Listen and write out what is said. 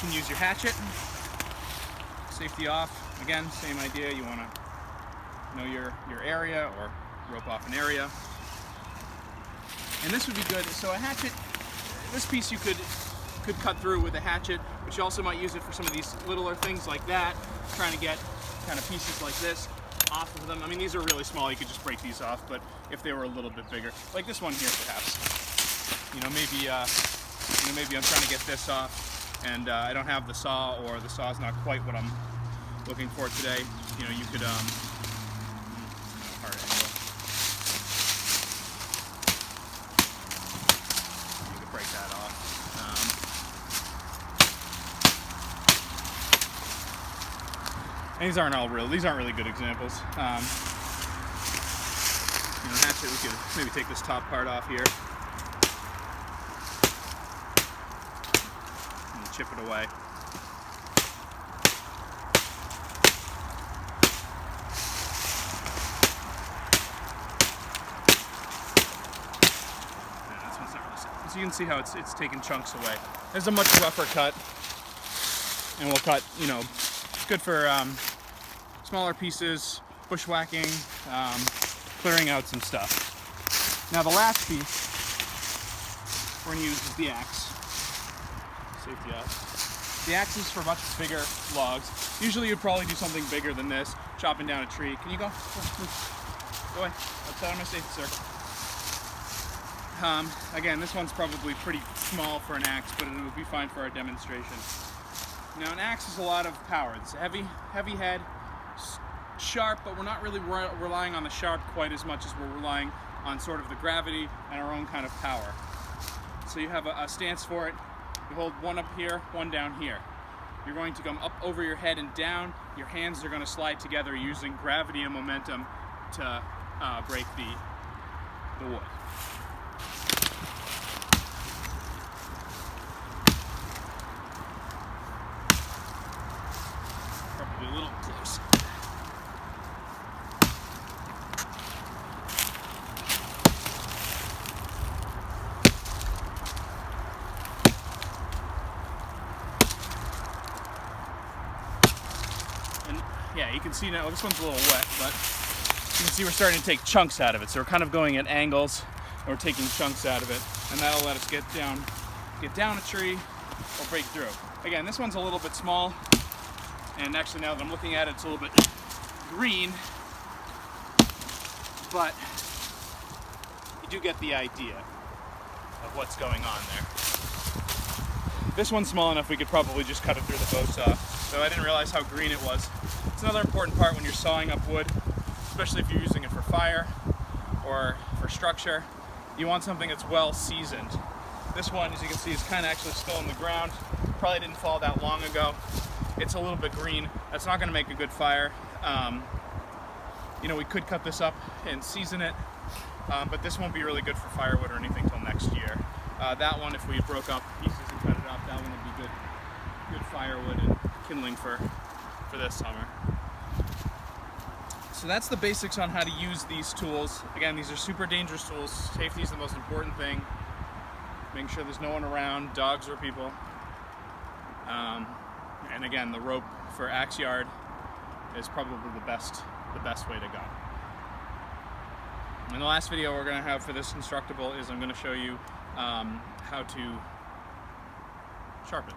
can use your hatchet. Safety off. Again, same idea. You want to know your area or rope off an area. And this would be good. So a hatchet, this piece you could cut through with a hatchet, but you also might use it for some of these littler things like that, trying to get kind of pieces like this off of them. I mean, these are really small, you could just break these off, but if they were a little bit bigger, like this one here perhaps, maybe I'm trying to get this off and I don't have the saw, or the saw's not quite what I'm looking for today. You could hard angle. You could break that off. And these aren't really good examples. Hatchet, we could maybe take this top part off here and chip it away. So you can see how it's taking chunks away. There's a much rougher cut, and we'll cut, good for smaller pieces, bushwhacking, clearing out some stuff. Now the last piece we're going to use is the axe. Safety off. The axe is for much bigger logs. Usually you'd probably do something bigger than this, chopping down a tree. Can you go? Go away. Outside of my safety circle. Again, this one's probably pretty small for an axe, but it would be fine for our demonstration. Now, an axe is a lot of power. It's a heavy head, sharp, but we're not really relying on the sharp quite as much as we're relying on sort of the gravity and our own kind of power. So you have a stance for it. You hold one up here, one down here. You're going to come up over your head and down. Your hands are going to slide together using gravity and momentum to break the wood. Probably a little close. And yeah, you can see now this one's a little wet, but you can see we're starting to take chunks out of it. So we're kind of going at angles and we're taking chunks out of it, and that'll let us get down a tree or break through. Again, this one's a little bit small. And actually, now that I'm looking at it, it's a little bit green, but you do get the idea of what's going on there. This one's small enough we could probably just cut it through the bow saw, so I didn't realize how green it was. It's another important part when you're sawing up wood, especially if you're using it for fire or for structure. You want something that's well seasoned. This one, as you can see, is kind of actually still in the ground. Probably didn't fall that long ago. It's a little bit green. That's not going to make a good fire. We could cut this up and season it, but this won't be really good for firewood or anything till next year. That one, if we broke up pieces and cut it up, that one would be good firewood and kindling for this summer. So that's the basics on how to use these tools. Again, these are super dangerous tools. Safety is the most important thing. Making sure there's no one around, dogs or people. And again, the rope for axe yard is probably the best way to go. And the last video we're going to have for this Instructable is I'm going to show you how to sharpen.